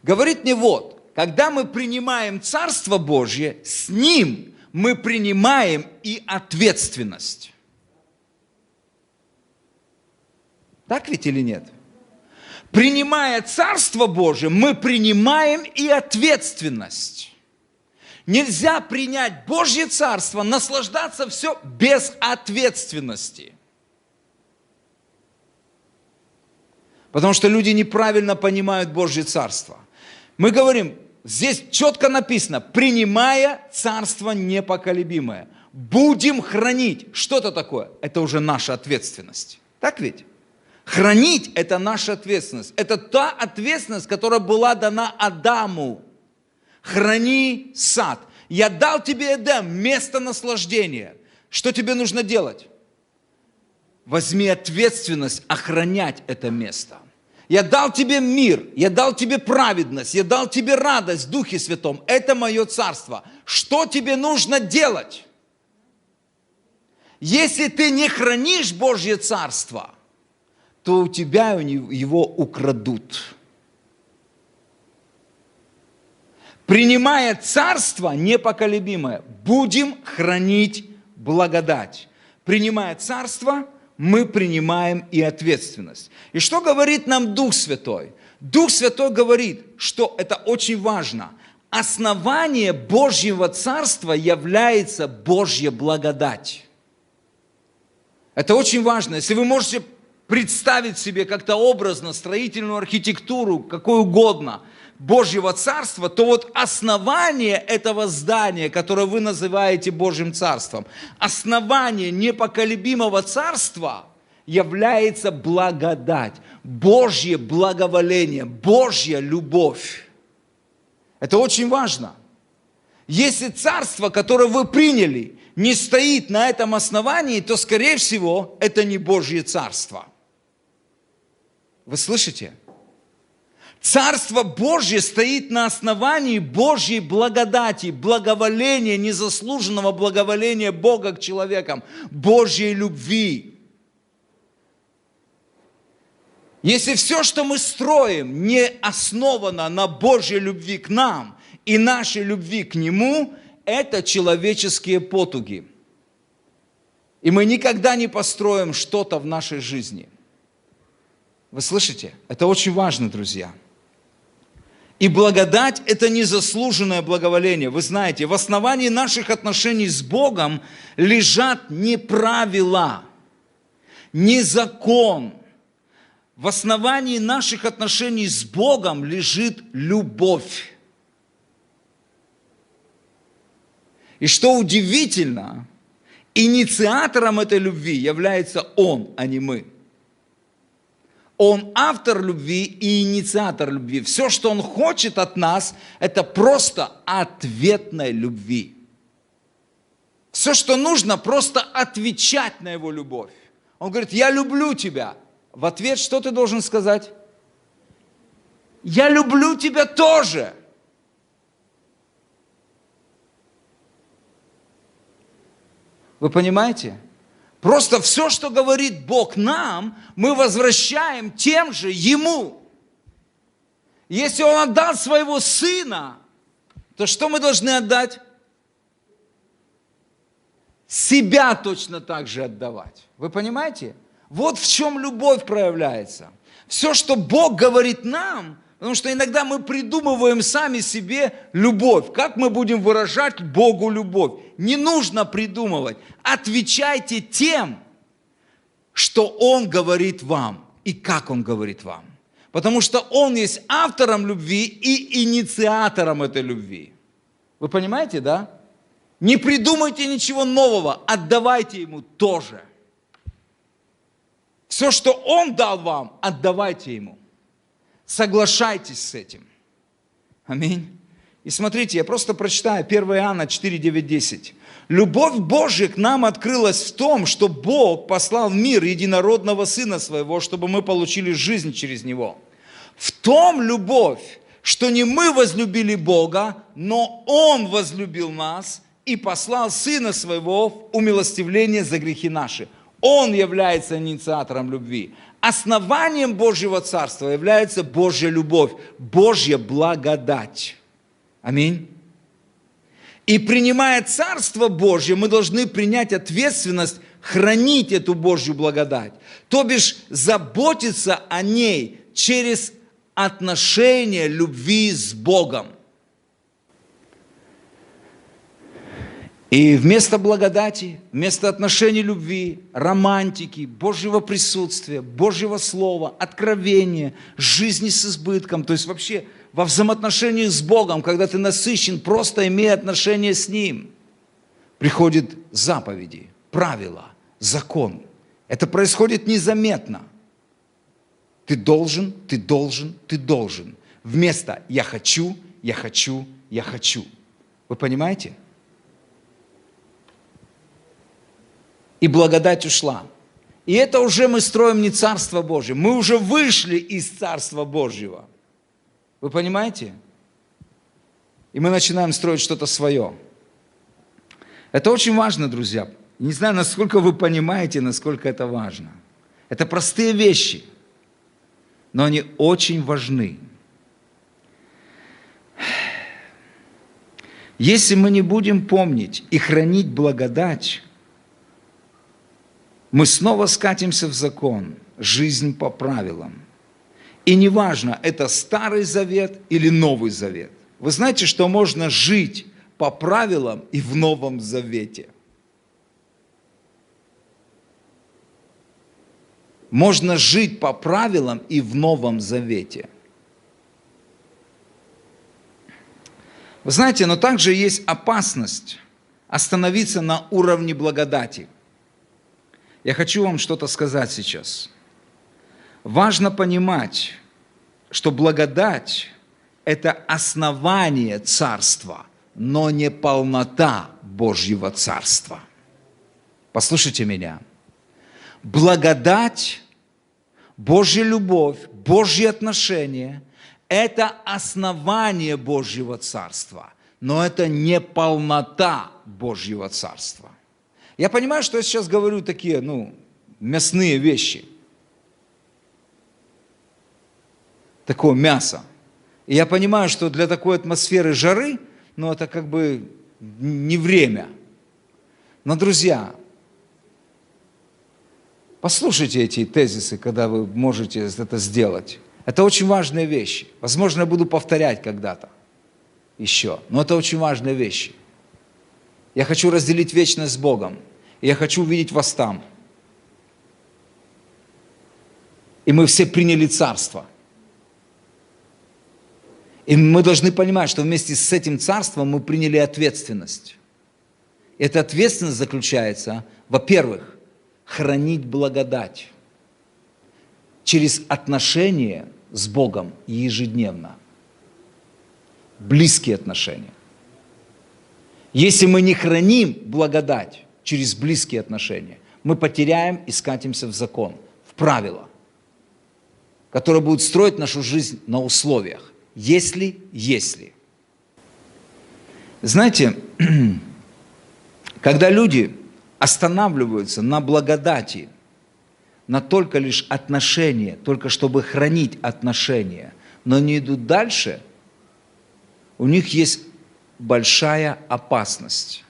Говорит мне вот, когда мы принимаем Царство Божье, с Ним мы принимаем и ответственность. Так ведь или нет? Принимая Царство Божие, мы принимаем и ответственность. Нельзя принять Божье Царство, наслаждаться все без ответственности. Потому что люди неправильно понимают Божье Царство. Мы говорим, здесь четко написано: принимая Царство непоколебимое, будем хранить. Что это такое? Это уже наша ответственность. Так ведь? Хранить – это наша ответственность. Это та ответственность, которая была дана Адаму. Храни сад. Я дал тебе, Эдем, место наслаждения. Что тебе нужно делать? Возьми ответственность охранять это место. Я дал тебе мир, я дал тебе праведность, я дал тебе радость в Духе Святом. Это мое царство. Что тебе нужно делать? Если ты не хранишь Божье царство, то у тебя его украдут. Принимая царство непоколебимое, будем хранить благодать. Принимая царство, мы принимаем и ответственность. И что говорит нам Дух Святой? Дух Святой говорит, что это очень важно. Основание Божьего царства является Божья благодать. Это очень важно. Если вы можете представить себе как-то образно строительную архитектуру, какой угодно, Божьего царства, то вот основание этого здания, которое вы называете Божьим царством, основание непоколебимого царства является благодать, Божье благоволение, Божья любовь. Это очень важно. Если царство, которое вы приняли, не стоит на этом основании, то, скорее всего, это не Божье царство. Вы слышите? Царство Божье стоит на основании Божьей благодати, благоволения, незаслуженного благоволения Бога к человекам, Божьей любви. Если все, что мы строим, не основано на Божьей любви к нам и нашей любви к Нему, это человеческие потуги. И мы никогда не построим что-то в нашей жизни. Вы слышите? Это очень важно, друзья. И благодать – это незаслуженное благоволение. Вы знаете, в основании наших отношений с Богом лежат не правила, не закон. В основании наших отношений с Богом лежит любовь. И что удивительно, инициатором этой любви является Он, а не мы. Он автор любви и инициатор любви. Все, что Он хочет от нас, это просто ответной любви. Все, что нужно, просто отвечать на Его любовь. Он говорит, я люблю тебя. В ответ что ты должен сказать? Я люблю тебя тоже. Вы понимаете? Просто все, что говорит Бог нам, мы возвращаем тем же Ему. Если Он отдал своего Сына, то что мы должны отдать? Себя точно так же отдавать. Вы понимаете? Вот в чем любовь проявляется. Все, что Бог говорит нам, потому что иногда мы придумываем сами себе любовь. Как мы будем выражать Богу любовь? Не нужно придумывать. Отвечайте тем, что Он говорит вам и как Он говорит вам. Потому что Он есть автором любви и инициатором этой любви. Вы понимаете, да? Не придумайте ничего нового, отдавайте Ему тоже. Все, что Он дал вам, отдавайте Ему. Соглашайтесь с этим. Аминь. И смотрите, я просто прочитаю 1 Иоанна 4, 9, 10. Любовь Божия к нам открылась в том, что Бог послал в мир единородного Сына Своего, чтобы мы получили жизнь через Него. В том любовь, что не мы возлюбили Бога, но Он возлюбил нас и послал Сына Своего в умилостивление за грехи наши. Он является инициатором любви. Основанием Божьего Царства является Божья любовь, Божья благодать. Аминь. И принимая Царство Божье, мы должны принять ответственность хранить эту Божью благодать. То бишь заботиться о ней через отношения любви с Богом. И вместо благодати, вместо отношений любви, романтики, Божьего присутствия, Божьего слова, откровения, жизни с избытком, то есть вообще во взаимоотношениях с Богом, когда ты насыщен, просто имея отношения с Ним, приходят заповеди, правила, закон. Это происходит незаметно. Ты должен, ты должен, ты должен. Вместо «я хочу, я хочу, я хочу». Вы понимаете? И благодать ушла. И это уже мы строим не Царство Божье. Мы уже вышли из Царства Божьего. Вы понимаете? И мы начинаем строить что-то свое. Это очень важно, друзья. Не знаю, насколько вы понимаете, насколько это важно. Это простые вещи, но они очень важны. Если мы не будем помнить и хранить благодать, мы снова скатимся в закон, жизнь по правилам. И неважно, это Старый Завет или Новый Завет. Вы знаете, что можно жить по правилам и в Новом Завете. Можно жить по правилам и в Новом Завете. Вы знаете, но также есть опасность остановиться на уровне благодати. Я хочу вам что-то сказать сейчас. Важно понимать, что благодать – это основание Царства, но не полнота Божьего Царства. Послушайте меня. Благодать, Божья любовь, Божьи отношения – это основание Божьего Царства, но это не полнота Божьего Царства. Я понимаю, что я сейчас говорю такие, мясные вещи. Такое мясо. И я понимаю, что для такой атмосферы жары, это как бы не время. Но, друзья, послушайте эти тезисы, когда вы можете это сделать. Это очень важные вещи. Возможно, я буду повторять когда-то еще, но это очень важные вещи. Я хочу разделить вечность с Богом. И я хочу увидеть вас там. И мы все приняли Царство. И мы должны понимать, что вместе с этим Царством мы приняли ответственность. Эта ответственность заключается, во-первых, хранить благодать через отношения с Богом ежедневно. Близкие отношения. Если мы не храним благодать через близкие отношения, мы потеряем и скатимся в закон, в правила, которые будут строить нашу жизнь на условиях. Если. Знаете, когда люди останавливаются на благодати, на только лишь отношения, только чтобы хранить отношения, но не идут дальше, у них есть большая опасность.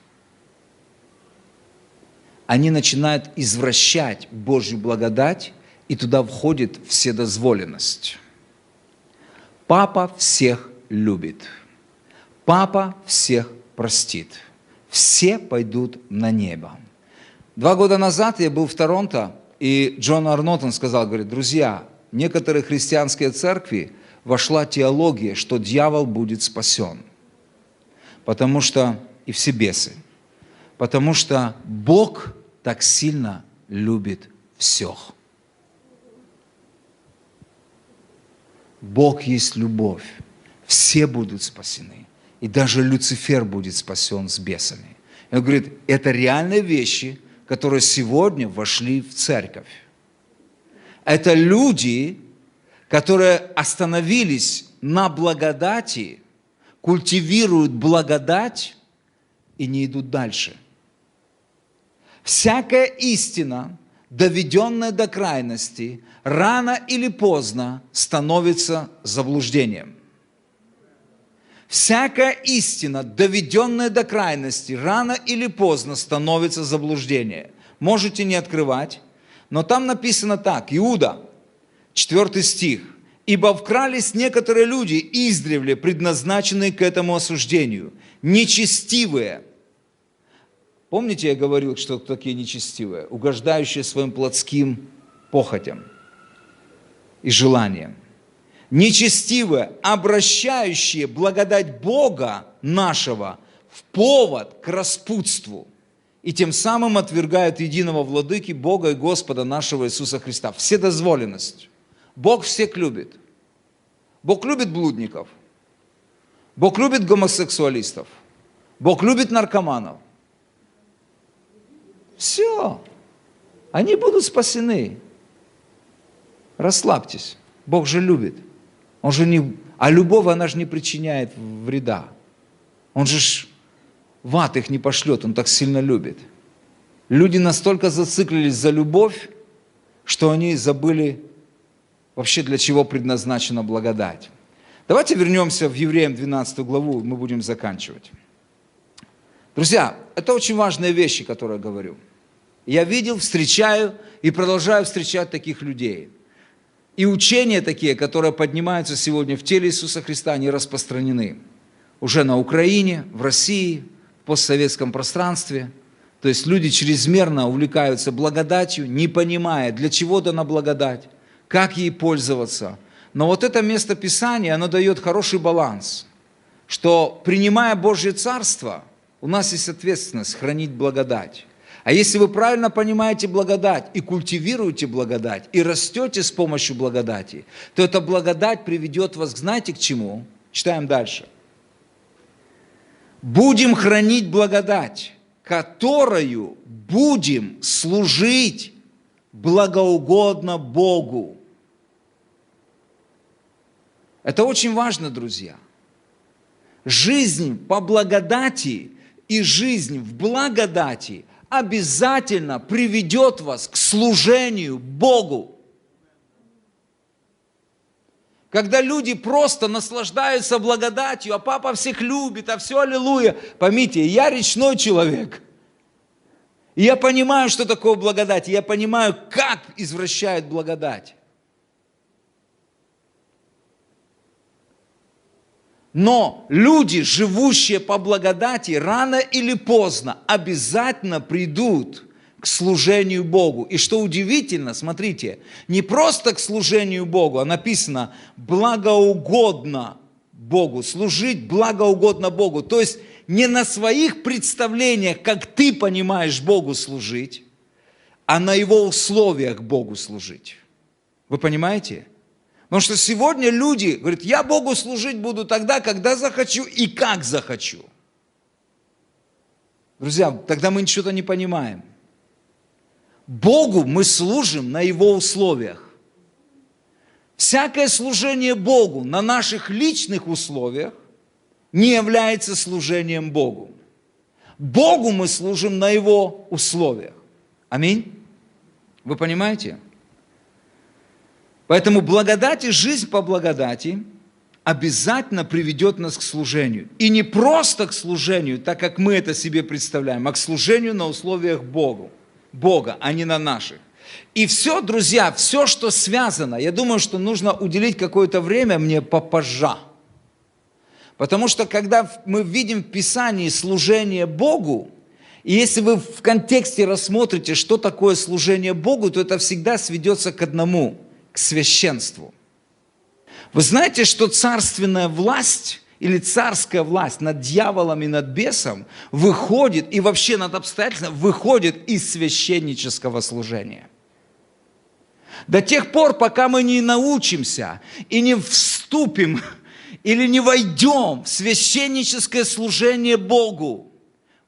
Они начинают извращать Божью благодать, и туда входит вседозволенность. Папа всех любит. Папа всех простит. Все пойдут на небо. 2 года назад я был в Торонто, и Джон Арнотон сказал, говорит, друзья, в некоторые христианские церкви вошла теология, что дьявол будет спасен. Потому что, и все бесы, потому что Бог так сильно любит всех. Бог есть любовь. Все будут спасены. И даже Люцифер будет спасен с бесами. И он говорит, это реальные вещи, которые сегодня вошли в церковь. Это люди, которые остановились на благодати, культивируют благодать и не идут дальше. Всякая истина, доведенная до крайности, рано или поздно становится заблуждением. Всякая истина, доведенная до крайности, рано или поздно становится заблуждением. Можете не открывать, но там написано так, Иуда, 4 стих. «Ибо вкрались некоторые люди издревле, предназначенные к этому осуждению, нечестивые». Помните, я говорил, что такие нечестивые? Угождающие своим плотским похотям и желаниям. Нечестивые, обращающие благодать Бога нашего в повод к распутству и тем самым отвергают единого владыки Бога и Господа нашего Иисуса Христа. Вседозволенность. Бог всех любит. Бог любит блудников. Бог любит гомосексуалистов. Бог любит наркоманов. Все. Они будут спасены. Расслабьтесь. Бог же любит. Он же не... А любовь, она же не причиняет вреда. Он же в ад их не пошлет, Он так сильно любит. Люди настолько зациклились за любовь, что они забыли вообще, для чего предназначена благодать. Давайте вернемся в Евреям 12 главу, мы будем заканчивать. Друзья, это очень важные вещи, которые я говорю. Я видел, встречаю и продолжаю встречать таких людей. И учения такие, которые поднимаются сегодня в теле Иисуса Христа, они распространены. Уже на Украине, в России, в постсоветском пространстве. То есть люди чрезмерно увлекаются благодатью, не понимая, для чего дана благодать, как ей пользоваться. Но вот это место Писания, оно дает хороший баланс, что, принимая Божье Царство, у нас есть ответственность хранить благодать. А если вы правильно понимаете благодать и культивируете благодать, и растете с помощью благодати, то эта благодать приведет вас, знаете, к чему? Читаем дальше. Будем хранить благодать, которою будем служить благоугодно Богу. Это очень важно, друзья. Жизнь по благодати и жизнь в благодати обязательно приведет вас к служению Богу. Когда люди просто наслаждаются благодатью, а папа всех любит, а все аллилуйя. Поймите, я речной человек. И я понимаю, что такое благодать. И я понимаю, как извращают благодать. Но люди, живущие по благодати, рано или поздно обязательно придут к служению Богу. И что удивительно, смотрите, не просто к служению Богу, а написано благоугодно Богу, служить благоугодно Богу. То есть не на своих представлениях, как ты понимаешь Богу служить, а на Его условиях Богу служить. Вы понимаете? Потому что сегодня люди говорят, я Богу служить буду тогда, когда захочу и как захочу. Друзья, тогда мы ничего не понимаем. Богу мы служим на Его условиях. Всякое служение Богу на наших личных условиях не является служением Богу. Богу мы служим на Его условиях. Аминь. Вы понимаете? Поэтому благодать и жизнь по благодати обязательно приведет нас к служению. И не просто к служению, так как мы это себе представляем, а к служению на условиях Бога, а не на наших. И все, друзья, все, что связано, я думаю, что нужно уделить какое-то время мне попозже. Потому что когда мы видим в Писании служение Богу, и если вы в контексте рассмотрите, что такое служение Богу, то это всегда сведется к одному – к священству. Вы знаете, что царственная власть или царская власть над дьяволом и над бесом выходит, и вообще над обстоятельствами, выходит из священнического служения. До тех пор, пока мы не научимся и не вступим или не войдем в священническое служение Богу,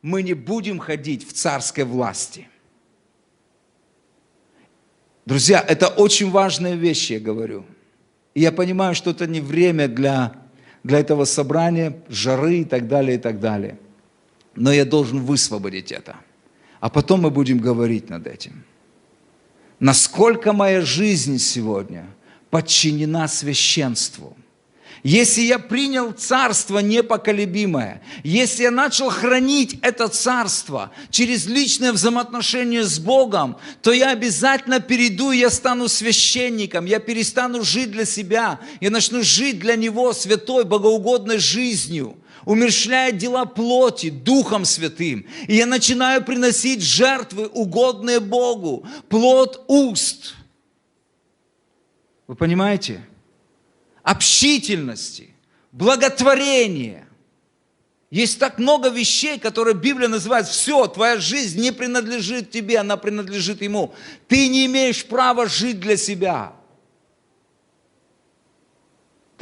мы не будем ходить в царской власти. Друзья, это очень важные вещи, я говорю. И я понимаю, что это не время для этого собрания, жары и так далее, и так далее. Но я должен высвободить это. А потом мы будем говорить над этим. Насколько моя жизнь сегодня подчинена священству. Если я принял царство непоколебимое, если я начал хранить это царство через личное взаимоотношение с Богом, то я обязательно перейду, и я стану священником, я перестану жить для себя, я начну жить для Него святой, богоугодной жизнью, умерщвляя дела плоти Духом Святым. И я начинаю приносить жертвы, угодные Богу, плод уст. Вы понимаете? Общительности, благотворения. Есть так много вещей, которые Библия называет, все, твоя жизнь не принадлежит тебе, она принадлежит Ему. Ты не имеешь права жить для себя.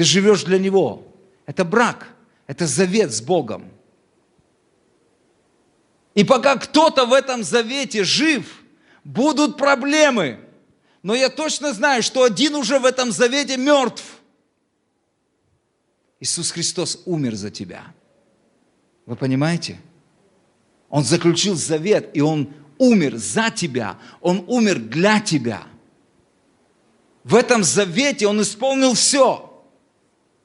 Ты живешь для Него. Это брак, это завет с Богом. И пока кто-то в этом завете жив, будут проблемы. Но я точно знаю, что один уже в этом завете мертв. Иисус Христос умер за тебя. Вы понимаете? Он заключил завет, и Он умер за тебя. Он умер для тебя. В этом завете Он исполнил все.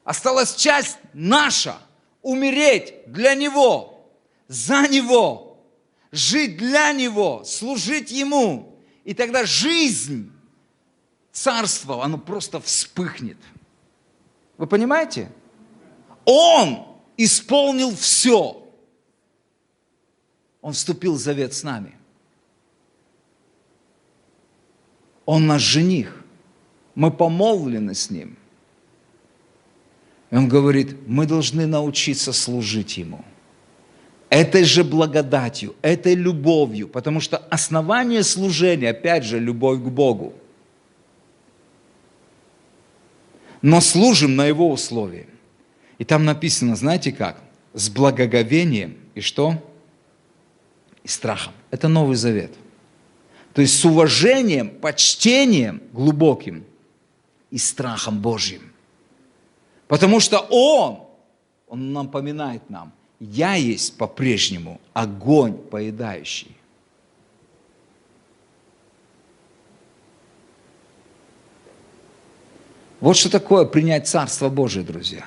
Осталась часть наша – умереть для Него, за Него, жить для Него, служить Ему. И тогда жизнь, царство, оно просто вспыхнет. Вы понимаете? Он исполнил все. Он вступил в завет с нами. Он наш жених. Мы помолвлены с Ним. И Он говорит, мы должны научиться служить Ему. Этой же благодатью, этой любовью, потому что основание служения, опять же, любовь к Богу. Но служим на Его условии. И там написано, знаете как? С благоговением и что? И страхом. Это Новый Завет. То есть с уважением, почтением глубоким и страхом Божьим. Потому что Он напоминает нам, я есть по-прежнему огонь поедающий. Вот что такое принять Царство Божие, друзья.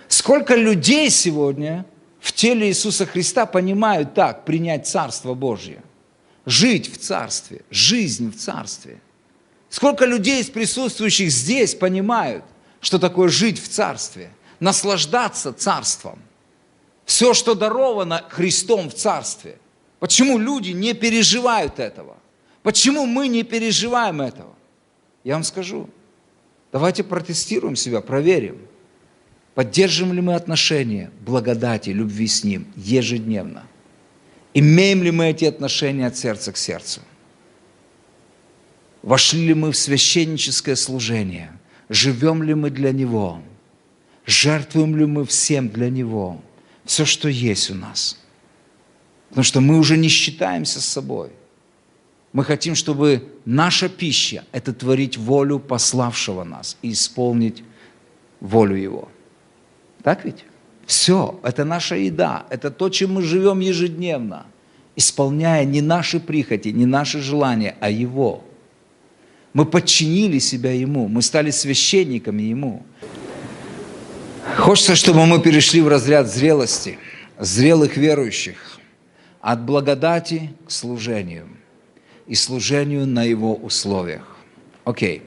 Сколько людей сегодня в теле Иисуса Христа понимают так, принять Царство Божие, жить в Царстве, жизнь в Царстве. Сколько людей из присутствующих здесь понимают, что такое жить в Царстве, наслаждаться Царством. Все, что даровано Христом в Царстве. Почему люди не переживают этого? Почему мы не переживаем этого? Я вам скажу. Давайте протестируем себя, проверим. Поддерживаем ли мы отношения благодати, любви с Ним ежедневно? Имеем ли мы эти отношения от сердца к сердцу? Вошли ли мы в священническое служение? Живем ли мы для Него? Жертвуем ли мы всем для Него? Все, что есть у нас. Потому что мы уже не считаемся с собой. Мы хотим, чтобы наша пища – это творить волю пославшего нас и исполнить волю Его. Так ведь? Все, это наша еда, это то, чем мы живем ежедневно, исполняя не наши прихоти, не наши желания, а Его. Мы подчинили себя Ему, мы стали священниками Ему. Хочется, чтобы мы перешли в разряд зрелости, зрелых верующих, от благодати к служению и служению на Его условиях. Окей.